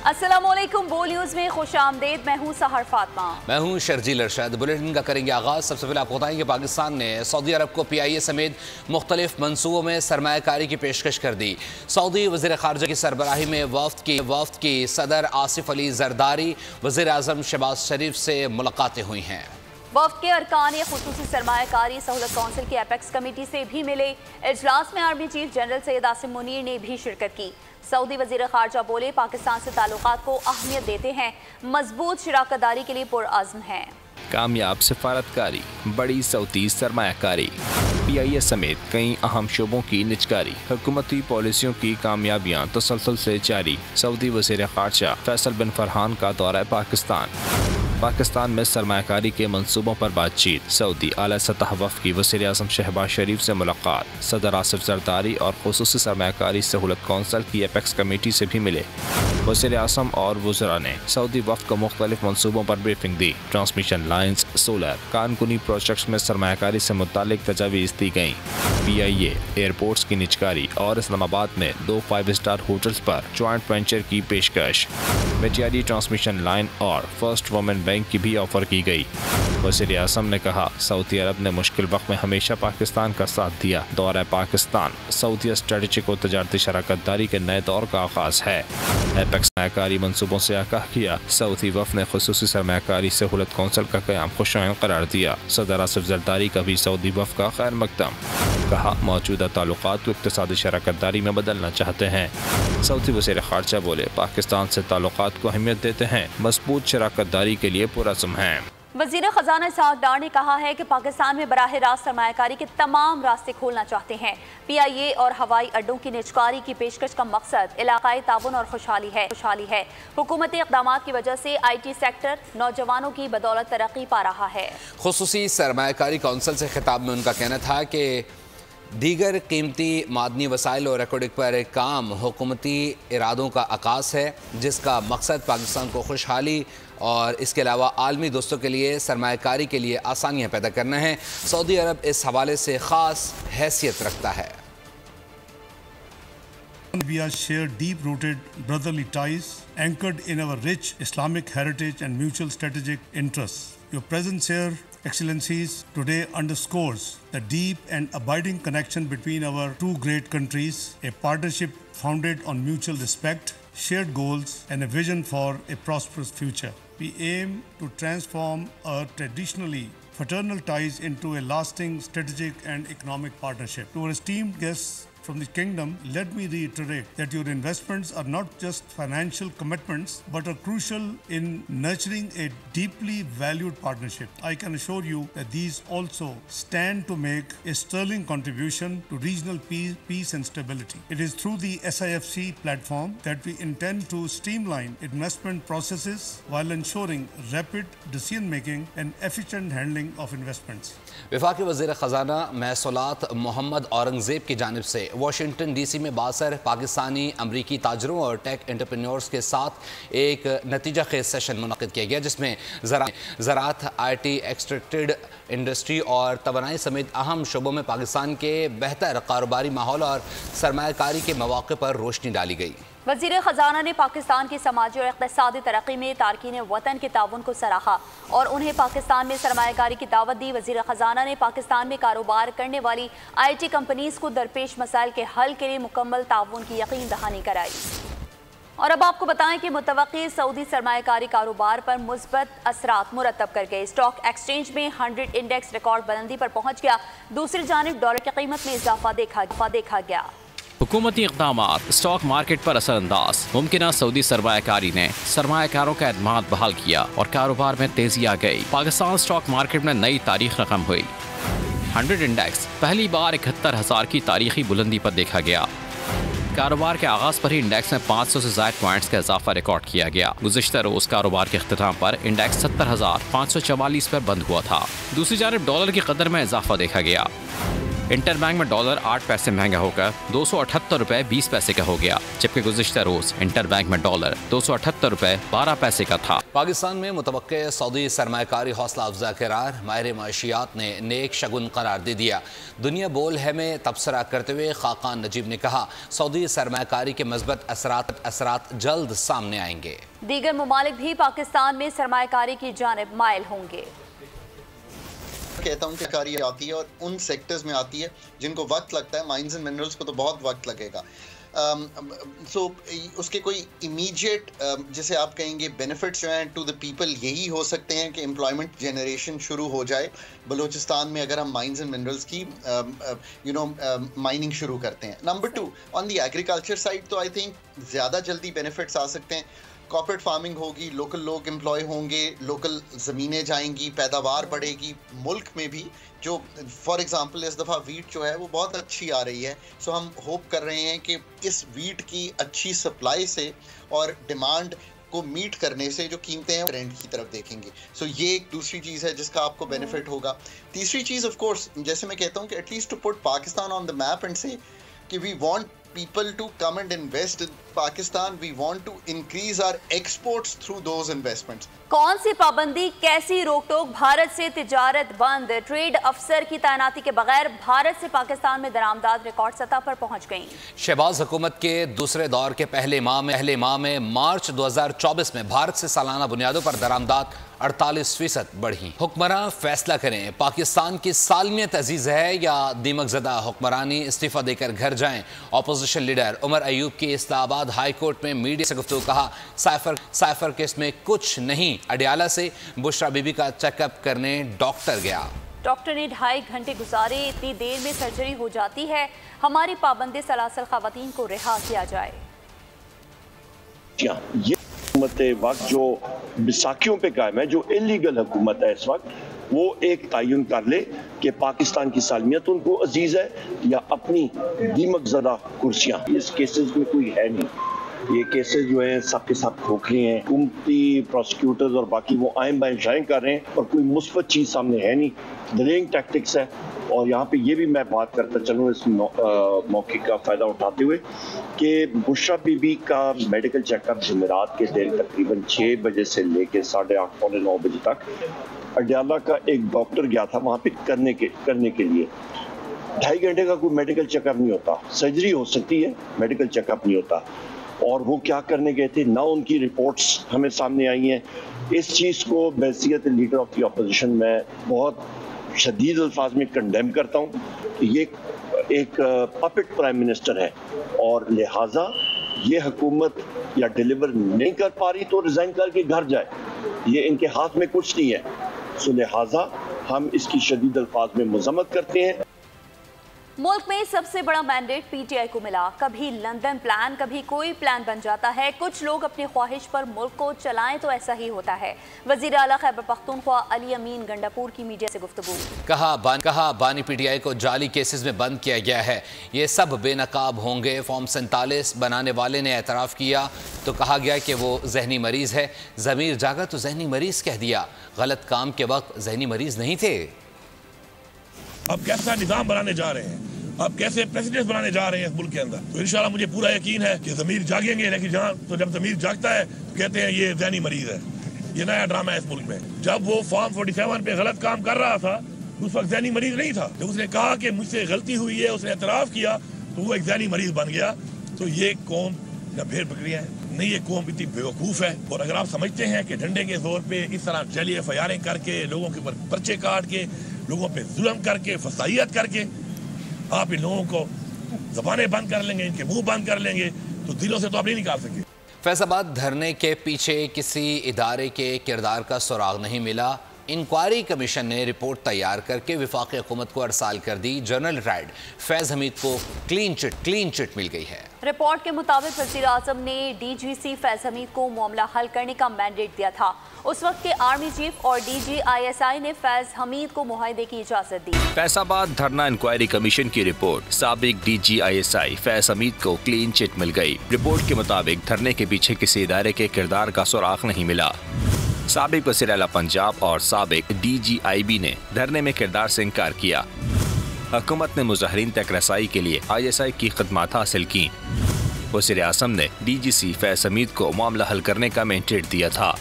अस्सलामुअलैकुम बोल न्यूज में खुश आमदेद। मैं हूँ सहर फातिमा। मैं हूँ शर्जील अरशद। बुलेटिन का करेंगे आगाज। सबसे पहले आपको बताएं कि पाकिस्तान ने सऊदी अरब को PIA समेत मुख्तलिफ मंसूबों में सरमायाकारी की पेशकश कर दी। सऊदी वज़ीर ख़ारजा की सरबराही में वफ़द की सदर आसिफ अली ज़रदारी वज़ीर आज़म शहबाज शरीफ से मुलाकातें हुई हैं। वफ़द के अरकान ख़ुसूसी सरमायाकारी सहूलत कौंसिल की एपेक्स कमेटी से भी मिले। इजलास में army chief general Syed Asim Munir ने भी शिरकत की। सऊदी वज़ीर ख़ारजा बोले, पाकिस्तान से ताल्लुकात को अहमियत देते हैं, मजबूत शराकतदारी के लिए पुरअज़्म हैं। कामयाब सफारतकारी, बड़ी सऊदी सरमायाकारी, PIA समेत कई अहम शोबों की निजकारी, हुकूमती पॉलिसियों की कामयाबियाँ तसलसल से जारी। सऊदी वज़ीर ख़ारजा फैसल बिन फरहान का दौरा पाकिस्तान में सरमायाकारी के मंसूबों पर बातचीत। सऊदी आला सतह वफ़द की वज़ीर आज़म शहबाज शरीफ से मुलाकात। सदर आसिफ ज़रदारी और ख़ुसूसी सरमायाकारी सहूलत कौंसिल की एपेक्स कमेटी से भी मिले। वज़ीर आज़म और वज़रा ने सऊदी वफ़द को मुख्तलिफ मंसूबों पर ब्रीफिंग दी। ट्रांसमिशन लाइन्स, सोलर, कानकुनी प्रोजेक्ट्स में सरमायाकारी से मुतालिक तजावीज़ दी गईं। PIA एयरपोर्ट्स की निजकारी और इस्लामाबाद में 2 5 स्टार होटल्स पर जॉइंट वेंचर की पेशकश। मेटियारी ट्रांसमिशन लाइन और फर्स्ट वुमेन बैंक की भी ऑफर की गई। वज़ीर आज़म ने कहा, सऊदी अरब ने मुश्किल वक्त में हमेशा पाकिस्तान का साथ दिया। दौरा पाकिस्तान सऊदी स्ट्रेटेजिक और तजारती शराकतदारी के नए दौर का आगाज है। एपेक्स सरमायाकारी मंसूबों से आगाह किया। सऊदी वफ़द ने ख़ुसूसी सरमायाकारी सहूलत कौंसिल का क़याम खुशआइन करार दिया। सदर आसिफ ज़रदारी का भी सऊदी वफ़द का खैर मकदम। कहा, मौजूदा ताल्लुकात को इक़्तिसादी शराकतदारी में बदलना चाहते हैं। सऊदी वज़ीर ख़ारजा बोले, पाकिस्तान से ताल्लुकात को अहमियत देते हैं, मजबूत शराकतदारी के लिए पुरअज़्म हैं। वज़ीर ख़ज़ाना इसहाक़ डार ने कहा है कि पाकिस्तान में बराह रास्त सरमायाकारी के तमाम रास्ते खोलना चाहते हैं। PIA और हवाई अड्डों की निजकारी की पेशकश का मकसद इलाकाई ताउन और खुशहाली है। हुकूमती इक़दामात की वजह से IT सेक्टर नौजवानों की बदौलत तरक्की पा रहा है। ख़ुसूसी सरमायाकारी कौंसिल से खिताब में उनका कहना था कि दीगर कीमती मादनी वसाइल और रिकॉर्डिंग पर काम हुकूमती इरादों का आकाश है, जिसका मकसद पाकिस्तान को खुशहाली और इसके अलावा आलमी दोस्तों के लिए सरमायाकारी के लिए आसानियाँ पैदा करना है। सऊदी अरब इस हवाले से ख़ास हैसियत रखता है। We are shared deep-rooted brotherly ties anchored in our rich Islamic heritage and mutual strategic interests. Your presence here, Excellencies, today underscores the deep and abiding connection between our two great countries, a partnership founded on mutual respect, shared goals, and a vision for a prosperous future. We aim to transform our traditionally fraternal ties into a lasting strategic and economic partnership. To our esteemed guests from the kingdom, let me reiterate that your investments are not just financial commitments but are crucial in nurturing a deeply valued partnership. I can assure you that these also stand to make a sterling contribution to regional peace and stability. It is through the SIFC platform that we intend to streamline investment processes while ensuring rapid decision making and efficient handling of investments. वफाकी वज़ीर ख़ज़ाना महसूलात मोहम्मद औरंगज़ेब की जानिब से Washington DC में बासर पाकिस्तानी अमरीकी ताजरों और take entrepreneurs के साथ एक नतीजा खेज सेशन मुनक़िद किया गया, जिसमें ज़राअत, IT, एक्सट्रैक्टेड इंडस्ट्री और तवानाई समेत अहम शोबों में पाकिस्तान के बेहतर कारोबारी माहौल और सरमायाकारी के मौक़े पर रोशनी डाली गई। वज़ीर ख़ज़ाना ने पाकिस्तान की समाजी और इक़्तिसादी तरक्की में तारकीन वतन के ताउन को सराहा और उन्हें पाकिस्तान में सरमायाकारी की दावत दी। वज़ीर ख़ज़ाना ने पाकिस्तान में कारोबार करने वाली IT कंपनीज़ को दरपेश मसाइल के हल के लिए मुकम्मल ताउन की यकीन दहानी कराई। और अब आपको बताएं कि मुतवक्की सऊदी सरमायाकारी कारोबार पर मुस्बत असरात मुरतब कर गए। स्टॉक एक्सचेंज में 100 इंडेक्स रिकॉर्ड बुलंदी पर पहुँच गया। दूसरी जानिब डॉलर की कीमत में इजाफा देखा गया। हुकूमती इक़दामात स्टॉक मार्केट पर असरअंदाज। मुमकिन सऊदी सरमायाकारी ने सरमायाकारों का एतमाद बहाल किया और कारोबार में तेजी आ गई। पाकिस्तान स्टॉक मार्केट में नई तारीख रकम हुई। 100 इंडेक्स पहली बार 71,000 की तारीखी बुलंदी पर देखा गया। कारोबार के आगाज पर ही इंडेक्स में 500 से ज़ायद पॉइंट्स का इजाफा रिकॉर्ड किया गया। गुज़िश्ता रोज़ कारोबार के अख्तिताम पर इंडेक्स 70,544 पर बंद हुआ था। दूसरी जानब डॉलर की कदर में इजाफा देखा गया। इंटर बैंक में डॉलर 8 पैसे महंगा होकर 278 रुपए 20 पैसे का हो गया, जबकि गुज़िश्ता रोज इंटर बैंक में डॉलर 278 रुपए 12 पैसे का था। पाकिस्तान में मुतवक्के सऊदी सरमायाकारी हौसला अफजा करार माहिर माशियात ने नेक शगुन करार दे दिया। दुनिया बोल है में तबसरा करते हुए खाकान नजीब ने कहा, सऊदी सरमायाकारी के मस्बत असरात जल्द सामने आएंगे। दीगर ममालिक भी पाकिस्तान में सरमायाकारी की जानिब माइल होंगे। कहता हूँ कि कारी आती है और उन सेक्टर्स में आती है जिनको वक्त लगता है। माइंस एंड मिनरल्स को तो बहुत वक्त लगेगा। उसके कोई इमीडिएट जिसे आप कहेंगे बेनिफिट्स जो हैं टू द पीपल यही हो सकते हैं कि एम्प्लॉयमेंट जनरेशन शुरू हो जाए बलूचिस्तान में अगर हम माइंस एंड मिनरल्स की माइनिंग शुरू करते हैं। Number 2, on the agriculture side तो आई थिंक ज़्यादा जल्दी बेनिफिट्स आ सकते हैं। कॉर्पोरेट फार्मिंग होगी, लोकल लोग एम्प्लॉय होंगे, लोकल ज़मीनें जाएंगी, पैदावार बढ़ेगी मुल्क में भी। जो फॉर एग्ज़ाम्पल इस दफ़ा वीट जो है वो बहुत अच्छी आ रही है। सो हम होप कर रहे हैं कि इस वीट की अच्छी सप्लाई से और डिमांड को मीट करने से जो कीमतें हैं ट्रेंड की तरफ देखेंगे। सो ये एक दूसरी चीज़ है जिसका आपको बेनिफिट होगा। तीसरी चीज़ ऑफ कोर्स जैसे मैं कहता हूँ कि at least to put Pakistan on the map and say कि we want people to come and invest in Pakistan. We want to increase our exports through those investments. कौन सी पाबंदी, कैसी रोक टोक, भारत से तिजारत बंद, ट्रेड अफसर की तैनाती के बगैर भारत से पाकिस्तान में दरामदात रिकॉर्ड सतह पर पहुंच गई। शहबाज हुकूमत के दूसरे दौर के पहले माह में मार्च 2024 में भारत से सालाना बुनियादों पर दरामदात 48% बढ़ी। हुक्मरान फैसला करें, पाकिस्तान की सालमियत अजीज है या दीमकज़दा हुक्मरानी, इस्तीफा देकर घर जाएं। अपोजिशन लीडर उमर अयूब की इस्लामाबाद हाई कोर्ट में मीडिया से गुफ्तगू, कहा साइफर केस में कुछ नहीं, अडियाला से बुशरा बीबी का चेकअप करने डॉक्टर गया। डॉक्टर ने 2.5 घंटे गुजारे, इतनी देर में सर्जरी हो जाती है। हमारी पाबंदी सलासल खवातीन को रिहा किया जाए। ये हुकूमत वक्त जो बैसाखियों पे कायम है, जो इलीगल हुकूमत है इस वक्त, वो एक तयन कर ले कि पाकिस्तान की सालमियत उनको अजीज है या अपनी दीमक ज़दा कुर्सियाँ। इस केसेस में कोई है नहीं, ये केसेस जो हैं सब के सब खोखले हैं। हुकूमती प्रोसिक्यूटर्स और बाकी वो आयम बायम शायम कर रहे हैं और कोई मुस्बत चीज़ सामने है नहीं, डिलेइंग टैक्टिक्स है। और यहाँ पे ये भी मैं बात करता चलूँ इस मौके का फ़ायदा उठाते हुए कि बुशरा बीबी का मेडिकल चेकअप जुमेरात के दिन तकरीबन 6 बजे से लेके 8:30 पौने 9 बजे तक अडियाला का एक डॉक्टर गया था वहाँ पे करने के लिए। 2.5 घंटे का कोई मेडिकल चेकअप नहीं होता। सर्जरी हो सकती है, मेडिकल चेकअप नहीं होता। और वो क्या करने गए थे ना, उनकी रिपोर्ट्स हमें सामने आई हैं। इस चीज़ को बैसियत लीडर ऑफ द अपोजिशन में बहुत शदीद अल्फाज में कंडेम करता हूँ कि ये एक पपेट प्राइम मिनिस्टर है और लिहाजा ये हुकूमत या डिलीवर नहीं कर पा रही तो रिज़ाइन करके घर जाए, ये इनके हाथ में कुछ नहीं है। सो लिहाजा हम इसकी शदीद अल्फाज में मज़म्मत करते हैं। मुल्क में सबसे बड़ा मैंडेट पीटीआई को मिला। कभी लंदन प्लान, कभी कोई प्लान बन जाता है। कुछ लोग अपनी ख्वाहिश पर मुल्क को चलाएं तो ऐसा ही होता है। वज़ीर आला खैबर पख्तूनख्वा अली अमीन गंडापुर की मीडिया से गुफ्तगू, कहा बानी पीटीआई को जाली केसेस में बंद किया गया है, ये सब बेनकाब होंगे। फॉर्म 47 बनाने वाले ने एतराफ़ किया तो कहा गया कि वो जहनी मरीज़ है। ज़मीर जागा तो जहनी मरीज़ कह दिया, गलत काम के वक्त जहनी मरीज़ नहीं थे। अब कैसा निज़ाम बनाने जा रहे हैं, अब कैसे प्रेसिडेंट बनाने जा रहे हैं इस मुल्क के अंदर, तो इंशाल्लाह मुझे पूरा यकीन है कि ज़मीर जागेंगे। लेकिन जब ज़मीर जागता है तो कहते हैं ये ज़हनी मरीज़ है। ये नया ड्रामा है इस मुल्क में। जब वो फॉर्म 47 पे गलत काम कर रहा था उस वक्त ज़हनी मरीज़ नहीं था। जब उसने कहा कि मुझसे गलती हुई है, उसने एतराफ़ किया तो वो एक ज़हनी मरीज़ बन गया। तो ये कौम या भेड़ बकरियाँ हैं नहीं, ये कौम इतनी बेवकूफ़ है। और अगर आप समझते हैं कि डंडे के जोर पे इस तरह जली फायरिंग करके, लोगों के ऊपर पर्चे काट के, लोगों पे जुल्म करके, फसाइयत करके आप इन लोगों को ज़बानें बंद कर लेंगे, इनके मुंह बंद कर लेंगे, तो दिलों से तो आप नहीं निकाल सकेंगे। फैज़ाबाद धरने के पीछे किसी इदारे के किरदार का सुराग नहीं मिला। इंक्वायरी कमीशन ने रिपोर्ट तैयार करके वफाकी हुकूमत को अरसाल कर दी। जनरल राइड फैज़ हमीद को क्लीन चिट मिल गई है। रिपोर्ट के मुताबिक वज़ीर आज़म ने डीजीसी फैज़ हमीद को मामला हल करने का मैंडेट दिया था। उस वक्त के आर्मी चीफ और DGISI ने फैज़ हमीद को मुआहदे की इजाज़त दी। फैज़ाबाद धरना इंक्वायरी कमीशन की रिपोर्ट, साबिक DGISI फैज़ हमीद को क्लीन चिट मिल गई। रिपोर्ट के मुताबिक धरने के पीछे किसी इदारे के किरदार का सुराग नहीं मिला। साबिक वज़ीर आला पंजाब और साबिक DGIB ने धरने में किरदार से इनकार किया। हुकूमत ने मुजाहिरीन तक रसाई के लिए ISI की खदमात हासिल की। वज़ीर आज़म ने DGC फैज़ हमीद को मामला हल करने का मैंडेट दिया था।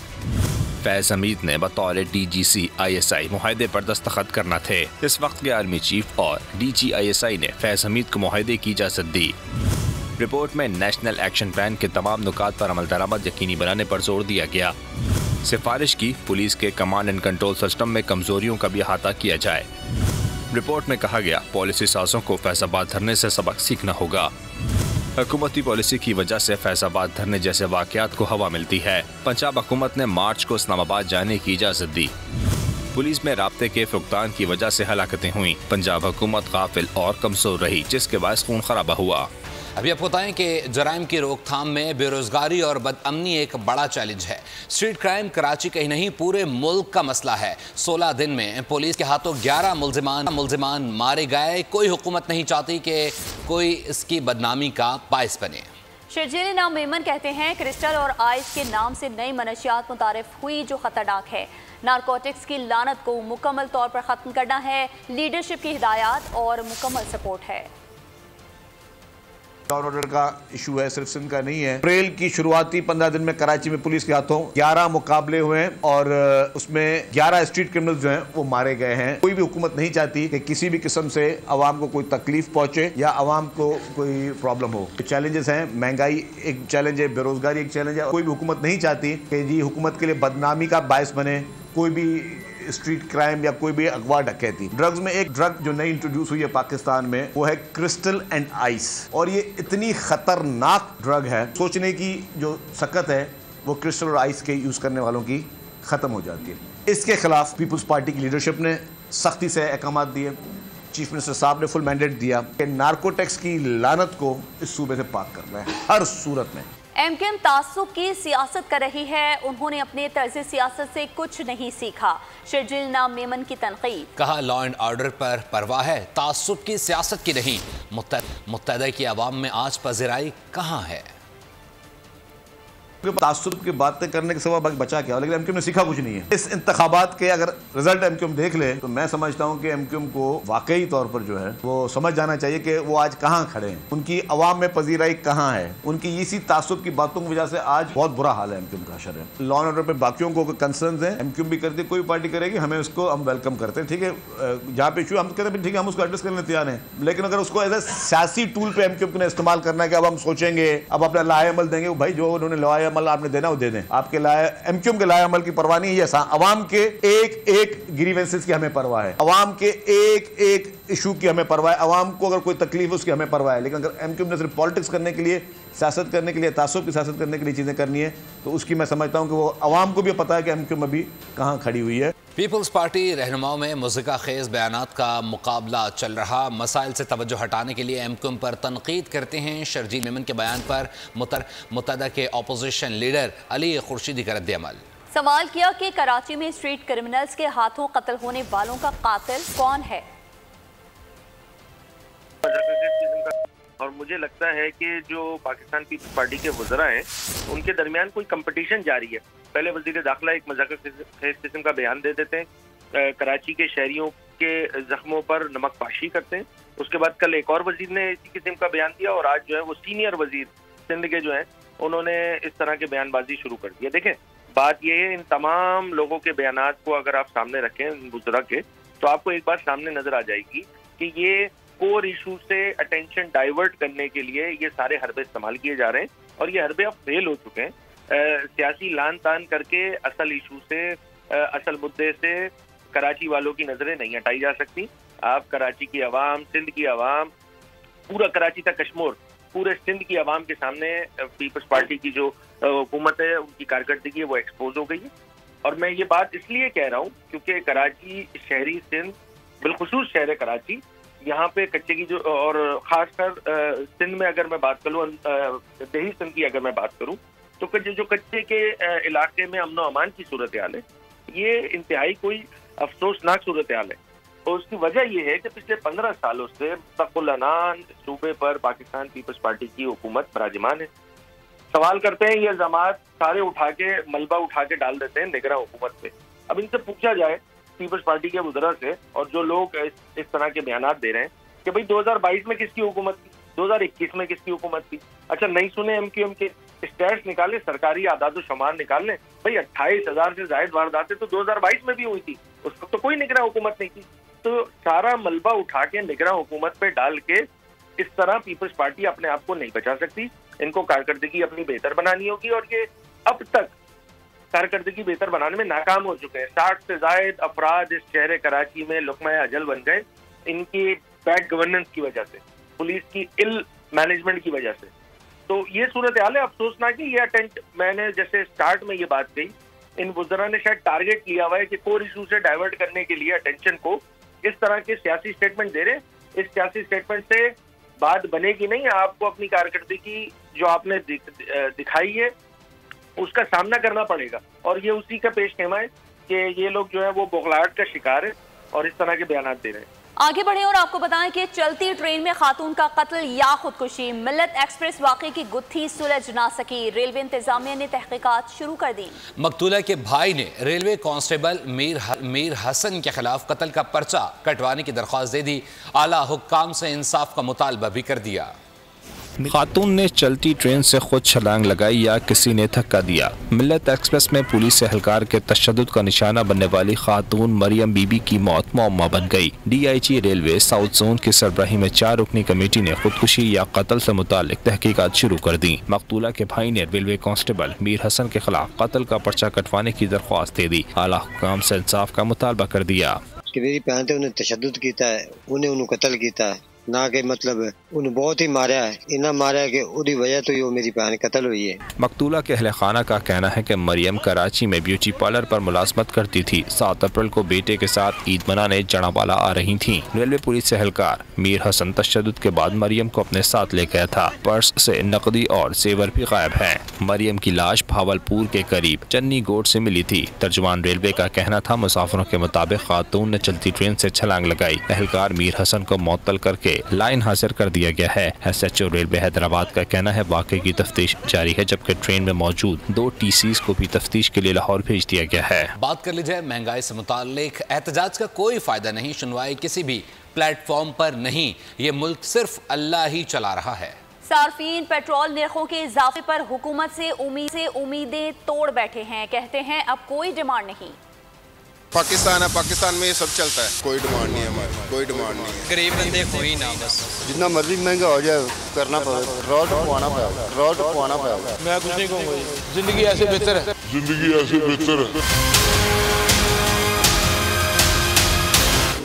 फैज़ हमीद ने बतौर DGC ISI मुआहदे पर दस्तखत करना थे। इस वक्त के आर्मी चीफ और DG ISI ने फैज़ हमीद को मुआहदे की इजाज़त दी। रिपोर्ट में नेशनल एक्शन प्लान के तमाम नुकात पर अमल दरामद यकीनी बनाने पर जोर दिया गया। सिफारिश की पुलिस के कमांड एंड कंट्रोल सिस्टम में कमजोरियों का भी अहाता किया जाए। रिपोर्ट में कहा गया पॉलिसी साजों को फैज़ाबाद धरने से सबक सीखना होगा। हुकूमती पॉलिसी की वजह से फैज़ाबाद धरने जैसे वाक़यात को हवा मिलती है। पंजाब हुकूमत ने मार्च को इस्लामाबाद जाने की इजाज़त दी। पुलिस में राब्ते के फुकदान की वजह से हलाकतें हुई। पंजाब हुकूमत गाफिल और कमजोर रही, जिसके बायस खून खराबा हुआ। अभी आपको बताएं कि जराइम की रोकथाम में बेरोजगारी और बदअमनी एक बड़ा चैलेंज है। स्ट्रीट क्राइम कराची का ही नहीं पूरे मुल्क का मसला है। 16 दिन में पुलिस के हाथों 11 मुलजिमान मारे गए। कोई हुकूमत नहीं चाहती कि कोई इसकी बदनामी का बायस बने। शर्जील इनाम मेमन कहते हैं क्रिस्टल और आइस के नाम से नई मनशियात मुतारिफ हुई जो खतरनाक है। नारकोटिक्स की लानत को मुकम्मल तौर पर ख़त्म करना है। लीडरशिप की हिदायत और मुकम्मल सपोर्ट है। लॉ एंड ऑर्डर का इशू है, सिर्फ सिंध का नहीं है। अप्रैल की शुरुआती 15 दिन में कराची में पुलिस के हाथों 11 मुकाबले हुए हैं और उसमें 11 स्ट्रीट क्रिमिनल्स जो हैं वो मारे गए हैं। कोई भी हुकूमत नहीं चाहती कि किसी भी किस्म से अवाम को कोई तकलीफ पहुंचे या अवाम को कोई प्रॉब्लम हो। चैलेंजेस हैं, महंगाई एक चैलेंज है, बेरोजगारी एक चैलेंज है। कोई भी हुकूमत नहीं चाहती कि जी हुकूमत के लिए बदनामी का बायस बने कोई भी स्ट्रीट क्राइम या कोई भी अगवा डकैती। ड्रग्स में एक ड्रग जो नई इंट्रोड्यूस हुई है पाकिस्तान में वो है क्रिस्टल एंड आइस, और ये इतनी खतरनाक ड्रग है, सोचने की जो सकत है वो क्रिस्टल और आइस के यूज करने वालों की खत्म हो जाती है। इसके खिलाफ पीपल्स पार्टी की लीडरशिप ने सख्ती से अहकाम दिए। चीफ मिनिस्टर साहब ने फुल मैंडेट दिया कि नार्कोटिक्स की लानत को इस सूबे से पाक करना है हर सूरत में। MQM तासुब की सियासत कर रही है, उन्होंने अपने तर्ज सियासत से कुछ नहीं सीखा। शर्जील नाम मेमन की तनकीद। कहा लॉ एंड ऑर्डर पर परवाह है, तासुब की सियासत की नहीं। मुत्तहदा की आवाम में आज पज़िराई कहाँ है? तासुब की बातें करने के सिवा बचा क्या, लेकिन MQM ने सीखा कुछ नहीं है। इस इंतखाबात के अगर रिजल्ट MQM देख ले तो मैं समझता हूँ कि MQM को वाकई तौर पर जो है वो समझ जाना चाहिए कि वो आज कहाँ खड़े हैं, उनकी अवाम में पजीराई कहाँ है। उनकी इसी तासुब की बातों की वजह से आज बहुत बुरा हाल है MQM का। शर है लॉ एंड ऑर्डर पे बाकियों को कंसर्न है, MQM भी करती है, कोई पार्टी करेगी, हमें उसको हम वेलकम करते हैं। ठीक है, जहाँ पे इशू हम कहते हैं ठीक है हम उसको एड्रेस करने तैयार हैं, लेकिन अगर उसको एज ए सियासी टूल पे MQM ने इस्तेमाल करना है कि अब हम सोचेंगे, अब अपना लाए अमल देंगे, भाई जो उन्होंने लाए अमल आपने देना वो दे दें। आपके लाए MQM के लाए अमल की परवाह नहीं है, अवाम के एक एक ग्रीवेंसेस की हमें परवाह है, अवाम के एक एक इशू की हमें परवाह है, अवाम को अगर कोई तकलीफ है उसकी हमें परवाह है। लेकिन अगर MQM ने सिर्फ पॉलिटिक्स करने के लिए, सियासत करने के लिए, तासुब की सियासत करने के लिए चीजें करनी है तो उसकी मैं समझता हूं कि वो अवाम को भी पता है कि MQM अभी कहां खड़ी हुई है। पीपल्स पार्टी रहनुमाओं में मुज़िका खेज बयानात का मुकाबला चल रहा। मसाइल से तवज्जो हटाने के लिए MQM पर तनकीद करते हैं। शर्जील मेमन के बयान पर मुत्तहदा के अपोजिशन लीडर अली खुर्शीदी का रद्द-ए-अमल। सवाल किया कि कराची में स्ट्रीट क्रिमिनल्स के हाथों कत्ल होने वालों का कातिल कौन है। और मुझे लगता है कि जो पाकिस्तान पीपल्स पार्टी के वज़रा हैं उनके दरमियान कोई कंपटीशन जारी है। पहले वज़ीर दाखिला एक मज़ाक़ खेज किस्म का बयान दे देते हैं, कराची के शहरियों के जख्मों पर नमक पाशी करते हैं। उसके बाद कल एक और वज़ीर ने इसी किस्म का बयान दिया और आज जो है वो सीनियर वज़ीर सिंध के जो हैं उन्होंने इस तरह के बयानबाजी शुरू कर दिया। देखें बात ये है, इन तमाम लोगों के बयानात को अगर आप सामने रखें वज़रा के तो आपको एक बात सामने नज़र आ जाएगी कि ये कोर इशू से अटेंशन डाइवर्ट करने के लिए ये सारे हरबे इस्तेमाल किए जा रहे हैं और ये हरबे अब फेल हो चुके हैं। सियासी लान तान करके असल इशू से, असल मुद्दे से कराची वालों की नजरें नहीं हटाई जा सकती। आप कराची की आवाम, सिंध की आवाम, पूरा कराची तक कश्मीर, पूरे सिंध की आवाम के सामने पीपल्स पार्टी की जो हुकूमत है उनकी कारकर्दगी है वो एक्सपोज हो गई है। और मैं ये बात इसलिए कह रहा हूँ क्योंकि कराची शहरी सिंध, बिलखुसूस शहर कराची, यहाँ पे कच्चे की जो, और खासकर सिंध में अगर मैं बात करूँ, दही सिंध की अगर मैं बात करूँ तो जो कच्चे के इलाके में अमन अमान की सूरत हाल है ये इंतहाई कोई अफसोसनाक सूरत हाल है। और उसकी वजह यह है कि पिछले 15 सालों से मुस्तक़िल सूबे पर पाकिस्तान पीपल्स पार्टी की हुकूमत बराजमान है। सवाल करते हैं ये इल्ज़ामात सारे उठा के, मलबा उठा के डाल देते हैं निगरान हुकूमत पे। अब इनसे पूछा जाए पीपल्स पार्टी के वज़रा से और जो लोग इस तरह के बयानात दे रहे हैं कि भाई 2022 में किसकी हुकूमत थी, 2021 में किसकी हुकूमत थी। अच्छा नहीं सुने एमक्यूएम के स्टैट्स निकाले, सरकारी आदाद शुमार निकाल लें, भाई 28,000 से जायद वारदातें तो 2022 में भी हुई थी, उस वक्त तो कोई निगरान हुकूमत नहीं थी। तो सारा मलबा उठा के निगरान हुकूमत पे डाल के इस तरह पीपल्स पार्टी अपने आप को नहीं बचा सकती। इनको कारकर्दगी अपनी बेहतर बनानी होगी और ये अब तक कारकर्दगी बेहतर बनाने में नाकाम हो चुके हैं। 60 से जायद अफराद इस शहर कराची में लुक़मा अजल बन गए इनकी बैड गवर्नेंस की वजह से, पुलिस की इल मैनेजमेंट की वजह से। तो ये सूरत हाल है। अफसोसनाक है ये अटेंट, मैंने जैसे स्टार्ट में ये बात कही, इन वज़रा ने शायद टारगेट लिया हुआ है कि कोर इशू से डाइवर्ट करने के लिए अटेंशन को इस तरह के सियासी स्टेटमेंट दे रहे हैं। इस सियासी स्टेटमेंट से बात बनेगी नहीं। आपको अपनी कारकर्दगी जो आपने दिखाई है उसका सामना करना पड़ेगा और ये उसी का पेश खेमा है कि ये लोग जो है वो बौखलाहट का शिकार है और इस तरह के बयान दे रहे हैं। आगे बढ़े और आपको बताएं कि चलती ट्रेन में खातून का कत्ल या खुदकुशी, मिल्लत एक्सप्रेस वाक़े की गुत्थी सुलझ ना सकी, रेलवे इंतजामिया ने तहकीकात शुरू कर दी। मकतूला के भाई ने रेलवे कांस्टेबल मीर हसन के खिलाफ कत्ल का पर्चा कटवाने की दरख्वास्त दे दी। आला हुक्काम से इंसाफ का मुतालबा भी कर दिया। खातून ने चलती ट्रेन से खुद छलांग लगाई या किसी ने धक्का दिया। मिल्लत एक्सप्रेस में पुलिस एहलकार के तशद्दुद का निशाना बनने वाली खातून मरियम बीबी की मौत मौमा बन गई। DIG रेलवे साउथ जोन की सरबराही में 4 रुकनी कमेटी ने खुदकुशी या कत्ल से मुतालिक तहकीकात शुरू कर दी। मकतूला के भाई ने रेलवे कांस्टेबल मीर हसन के खिलाफ कत्ल का पर्चा कटवाने की दरख्वास्त दे दी। आला हुक्काम से इंसाफ का मुतालबा कर दिया। मेरी भैन ते उन्हें तशद्दुद किया है, उन्हें कत्ल किया है, ना कि मतलब उन्हें बहुत ही मारा है, इन्हें मारा है कि उदी वजह तो ये मेरी बहन कत्ल हुई है। मकतूला के अहले खाना का कहना है कि मरियम कराची में ब्यूटी पार्लर पर मुलाजमत करती थी। 7 अप्रैल को बेटे के साथ ईद मनाने जनावाला आ रही थी। रेलवे पुलिस एहलकार मीर हसन तशद्दुद के बाद मरियम को अपने साथ ले गया था। पर्स से नकदी और जेवर भी गायब है। मरियम की लाश भावलपुर के करीब चन्नी गोड से मिली थी। तर्जुमान रेलवे का कहना था मुसाफिरों के मुताबिक खातून ने चलती ट्रेन से छलांग लगाई। एहलकार मीर हसन को मुअत्तल करके लाइन हाजिर कर दिया गया है। SHO रेलवे हैदराबाद का कहना है वाक़े की तफ्तीश जारी है, जबकि ट्रेन में मौजूद 2 TCs को भी तफ्तीश के लिए लाहौर भेज दिया गया है। बात कर लीजिए महंगाई से मुताल्लिक। एहतजाज का कोई फायदा नहीं, सुनवाई किसी भी प्लेटफॉर्म पर नहीं, ये मुल्क सिर्फ अल्लाह ही चला रहा है। सार्फिन पेट्रोल निर्खों के इजाफे पर हुकूमत से उम्मीदें तोड़ बैठे हैं। कहते हैं अब कोई डिमांड नहीं। पाकिस्तान है, पाकिस्तान में ये सब चलता है, कोई डिमांड नहीं है हमारी, कोई डिमांड नहीं है। गरीब बंदे कोई ना, बस जितना मर्जी महंगा हो जाए करना पड़ेगा, रोड पवाना पड़ेगा, रोड पवाना पड़ेगा। मैं कुछ नहीं कहूँगा, जिंदगी ऐसे बेहतर है, जिंदगी ऐसे बेहतर है।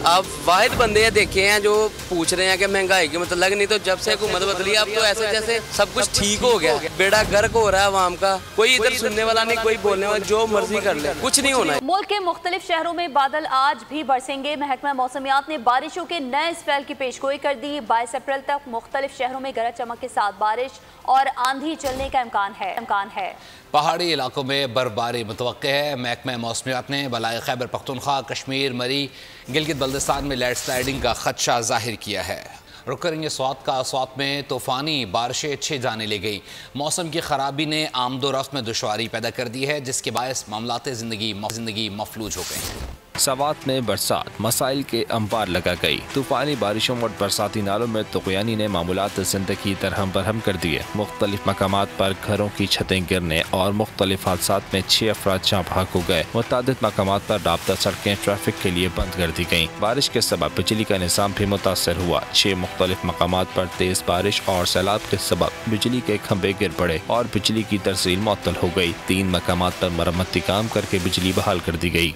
आप वाहिद बंदे देखे हैं जो पूछ रहे हैं कि महंगाई की मतलब, नहीं तो जब से हुकूमत बदली अब तो ऐसे जैसे सब कुछ ठीक हो गया, बेड़ा गर्क हो रहा है आवाम का, कोई इधर सुनने वाला नहीं, कोई बोलने वाला, जो मर्जी कर ले, कुछ नहीं होना है। मुल्क के मुख्तलिफ शहरों में बादल आज भी बरसेंगे। महकमा मौसमियात ने बारिशों के नए स्पेल की पेशगोई कर दी। 22 अप्रैल तक मुख्तलिफ शहरों में गरज चमक के साथ बारिश और आंधी चलने का इम्कान है। पहाड़ी इलाकों में बर्फबारी मुतवक्के है। महकमा मौसमियात ने बलाए खैबर पख्तूनख्वा, कश्मीर, मरी, गिलगित बल्दिस्तान में लैंड स्लाइडिंग का खदशा जाहिर किया है। रुक करेंगे स्वात में तूफ़ानी बारिशें 6 जाने ले गई। मौसम की खराबी ने आमदोरफ्त में दुश्वारी पैदा कर दी है, जिसके बायस मामलाते ज़िंदगी मफलूज हो गए हैं। सवात में बरसात मसाइल के अंबार लगा गई। तूफानी बारिशों और बरसाती नालों में तुग़यानी ने मामूलात ज़िंदगी दरहम बरहम कर दिए। मुख्तलिफ मकामात पर घरों की छतें गिरने और मुख्तलिफ हादसात में 6 अफराद जाँ बहक हो गए। मुतादिद मकामात पर राब्ता सड़कें ट्रैफिक के लिए बंद कर दी गईं। बारिश के सबब बिजली का निज़ाम भी मुतासर हुआ। 6 मुख्तलिफ मकामात पर तेज़ बारिश और सैलाब के सबब बिजली के खंभे गिर पड़े और बिजली की तरसील मुअत्तल हो गई। 3 मकामात पर मरम्मती काम करके बिजली बहाल कर दी गई।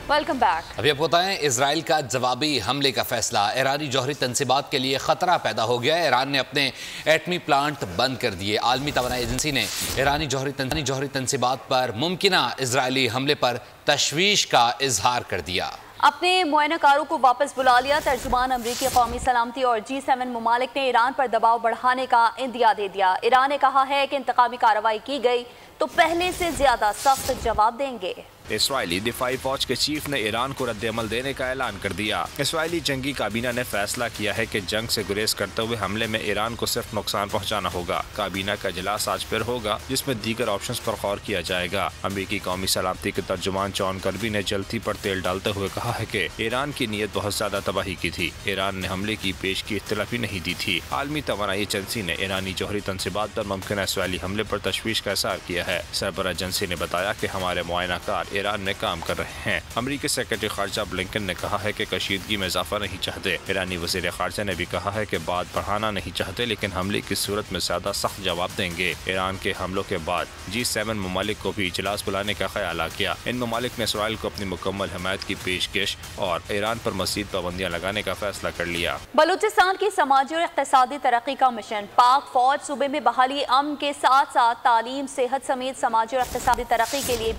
Welcome back. अभी आपको बताएं, इजराइल का जवाबी हमले का फैसला। ईरानी जौहरी तनसीबात के लिए खतरा पैदा हो गया है। ईरान ने अपने एटमी प्लांट बंद कर दिए। आलमी तवानाई एजेंसी ने ईरानी जौहरी तनसीबात पर मुमकिना इजरायली हमले पर तशवीश का इजहार कर दिया। अपने मुआयनाकारों को वापस बुला लिया। तर्जुमान अमरीकी कौमी सलामती और G7 ममालिक ने ईरान पर दबाव बढ़ाने का इंदिया दे दिया। ईरान ने कहा है कि इंतकामी कार्रवाई की गई तो पहले से ज्यादा सख्त जवाब देंगे। इसराइली दिफाई फौज के चीफ ने ईरान को रद्द-ए-अमल देने का ऐलान कर दिया। इसराइली जंगी काबीना ने फैसला किया है कि जंग से गुरेज करते हुए हमले में ईरान को सिर्फ नुकसान पहुंचाना होगा। काबीना का इजलास आज फिर होगा, जिसमें दीगर ऑप्शंस पर गौर किया जाएगा। अमेरिकी कौमी सलामती के तर्जुमान जॉन कर्बी ने जलती पर तेल डालते हुए कहा है कि ईरान की नीयत बहुत ज्यादा तबाही की थी। ईरान ने हमले की पेश की इत्तला भी नहीं दी थी। आलमी तवानाई एजेंसी ने ईरानी जौहरी तंसीबात पर मुमकिन इसराइली हमले पर तशवीश का इज़हार किया है। सरबराह एजेंसी ने बताया कि हमारे मुआयनाकार ईरान में काम कर रहे हैं। अमेरिकी सेक्रेटरी खारजा ब्लिंकन ने कहा है कि कशीदगी में इजाफा नहीं चाहते। ईरानी वज़ीर खारजा ने भी कहा है कि बात बढ़ाना नहीं चाहते, लेकिन हमले की सूरत में ज्यादा सख्त जवाब देंगे। ईरान के हमलों के बाद G7 ममालिक को भी इजलास बुलाने का ख्याल आ गया। इन ममालिक ने इसराइल को अपनी मुकम्मल हिमायत की पेशकश और ईरान पर मज़ीद पाबंदियां लगाने का फैसला कर लिया। बलूचिस्तान की समाजी और इक़्तिसादी तरक्की का मिशन। पाक फौज सूबे में बहाली अमन के साथ साथ तालीम, सेहत समेत समाजी और इक़्तिसादी तरक्की के लिए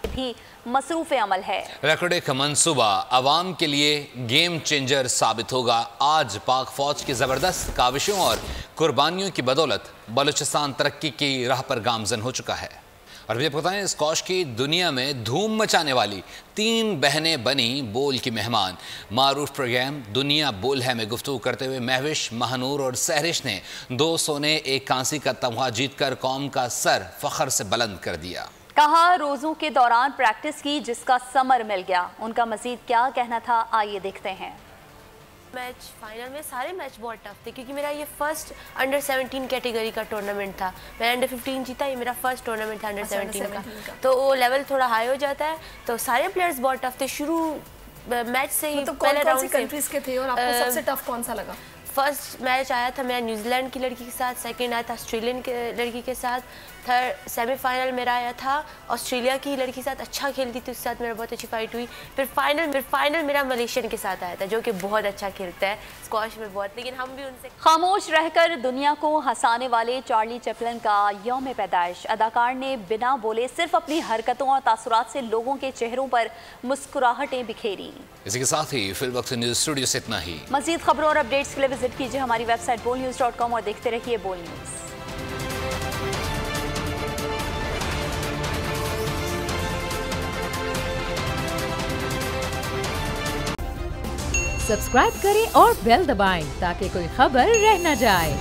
भी मसरूफ़ अमल है। रकड़ का मंसूबा अवाम के लिए गेम चेंजर साबित होगा। आज पाक फौज की ज़बरदस्त काविशों और कुर्बानियों की बदौलत बलूचिस्तान तरक्की की राह पर गामजन हो चुका है। और ये बताएं, स्कॉश की दुनिया में धूम मचाने वाली 3 बहनें बनी बोल की मेहमान। मारूफ प्रोग्राम दुनिया बोल है में गुफ्तगू करते हुए महविश, महानूर और सहरिश ने 2 सोने 1 कांसी का तमगा जीतकर कौम का सर फख्र से बुलंद कर दिया। कहा रोज़ों के दौरान प्रैक्टिस की जिसका समर मिल गया। उनका मजीद क्या कहना था, आइए देखते हैं। मैच फाइनल में सारे मैच बहुत टफ थे, क्योंकि मेरा ये फर्स्ट अंडर 17 कैटेगरी का टूर्नामेंट था। मैं अंडर 15 जीता, ये मेरा फर्स्ट टूर्नामेंट था अंडर 17 का, तो वो लेवल थोड़ा हाई हो जाता है। तो सारे प्लेयर्स बहुत टफ थे शुरू मैच से ही। तो पहले राउंड से कंट्रीज के थे और आपको सबसे टफ कौन सा लगा? फर्स्ट मैच आया था मेरा न्यूजीलैंड की लड़की के साथ, सेकंड आया था ऑस्ट्रेलियन के लड़की के साथ, थर्ड सेमीफाइनल मेरा आया था ऑस्ट्रेलिया की लड़की के साथ, अच्छा खेलती थी, उसके साथ मेरा बहुत अच्छी फाइट हुई। फिर फाइनल मेरा मलेशियन के साथ आया था, जो कि बहुत अच्छा खेलता है स्क्वॉश में बहुत, लेकिन हम भी उनसे। खामोश रहकर दुनिया को हंसाने वाले चार्ली चैपलिन का यौम पैदाइश। अदाकार ने बिना बोले सिर्फ अपनी हरकतों और तासुरात से लोगों के चेहरों पर मुस्कुराहटें बिखेरी। इसी के साथ ही फिलवक्त न्यूज़ स्टूडियो से इतना ही। मज़ीद खबरों और अपडेट्स के लिए विजिट कीजिए हमारी वेबसाइट bolnews.com और देखते रहिए बोल न्यूज़। सब्सक्राइब करें और बेल दबाएं ताकि कोई खबर रह न जाए।